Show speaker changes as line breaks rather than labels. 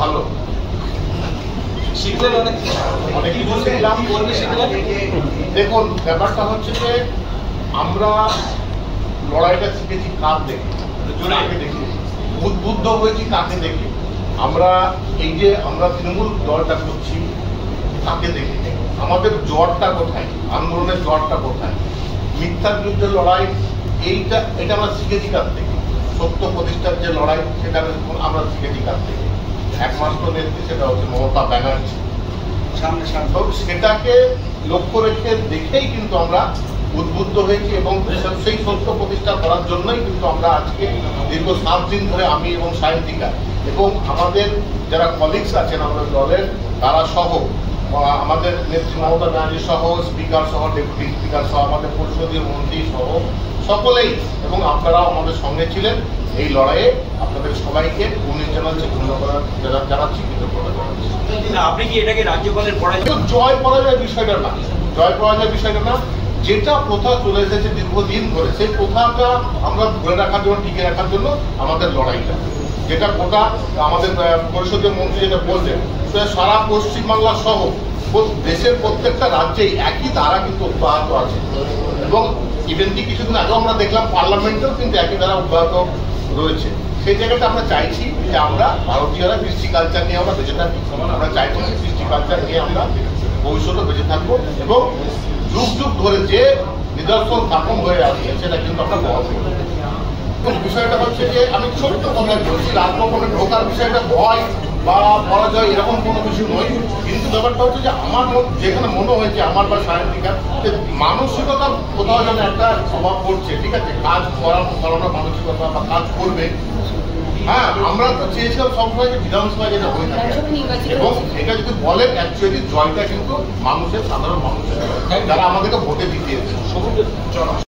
ভালো
শিখলেন অনেক কিছু শিখলাম।
দেখুন ব্যাপারটা হচ্ছে যে আমরা লড়াইটা শিখেছি কার দেখে, কাকে দেখে উদ্বুদ্ধ হয়েছি, কাকে দেখে। আমরা এই যে আমরা তৃণমূল দলটা করছি কাকে দেখে, আমাদের জ্বরটা কোথায়, আন্দোলনের জ্বরটা কোথায়, মিথ্যার বিরুদ্ধে লড়াই এটা আমরা শিখেছি কার থেকে, সত্য প্রতিষ্ঠার যে লড়াই সেটা আমরা শিখেছি কার থেকে। একমাত্র নেত্রী সেটা হচ্ছে মমতা ব্যানার্জি। সেটাকে লক্ষ্য রেখে দেখেই কিন্তু আমরা উদ্বুদ্ধ হয়েছি এবং সেই সত্য প্রতিষ্ঠা করার জন্যই কিন্তু আমরা আজকে দীর্ঘ 7 দিন ধরে আমি এবং সাহিত্যিকা এবং আমাদের যারা কলিগস আছেন আমাদের দলের তারা সহ, আমাদের নেত্রী মমতা ব্যানার্জি সহ, স্পিকার সহ, ডেপুটি স্পিকার সহ, আমাদের পরিষদীয় মন্ত্রী সহ সকলেই এবং আপনারাও আমাদের সঙ্গে ছিলেন এই লড়াইয়ে। আপনাদের সবাইকে ধন্যবাদ জানাচ্ছি, কৃতজ্ঞতা জানাচ্ছি।
আপনি কি এটাকে রাজ্যপালের
জয় পরাজয় বিষয়টা না, জয় পরাজয় বিষয়টা না, যেটা প্রথা চলে এসেছে দীর্ঘদিন ধরে সেই প্রথাটা আমরা ধরে রাখার জন্য, টিকে রাখার জন্য আমাদের লড়াইটা, যেটা গোটা আমাদের পরিষদীয় মন্ত্রী যেটা বললেন, সারা পশ্চিমবাংলা সহ দেশের প্রত্যেকটা রাজ্যেই একই ধারা কিন্তু অব্যাহত আছে এবং ইভেন কি কিছুদিন আগেও আমরা দেখলাম পার্লামেন্টেও কিন্তু একই ধারা অব্যাহত রয়েছে। সেই জায়গাটা আমরা চাইছি যে আমরা ভারতীয়রা কৃষ্টি কালচার নিয়ে আমরা বেঁচে থাকি, আমরা চাইছি যে কৃষ্টি কালচার নিয়ে আমরা ভবিষ্যতে বেঁচে থাকবো এবং যুগ যুগ ধরে যে নিদর্শন স্থাপন হয়ে আসছে সেটা কিন্তু আমরা বহাল করবো। বিষয়টা হচ্ছে যে আমি ছোট্ট কথায় বলছি, রাজভবনে ঢোকার বিষয়টা ভয় বা পরাজয় এরকম কোনো কিছু নয়, কিন্তু ব্যাপারটা হচ্ছে যে আমার যেখানে মনে হয়েছে আমার বা সাহিত্যিকার মানসিকতা কোথাও যেন একটা স্বভাব করছে, ঠিক আছে, কাজ করানোর মানসিকতা বা কাজ করবে। হ্যাঁ, আমরা তো চেয়েছিলাম সবসময় যে বিধানসভায় যেটা হয়ে থাকে এবং এটা যদি বলেন অ্যাকচুয়ালি জয়টা কিন্তু মানুষের, সাধারণ মানুষের, যারা আমাদেরকে ভোটে জিতিয়েছে।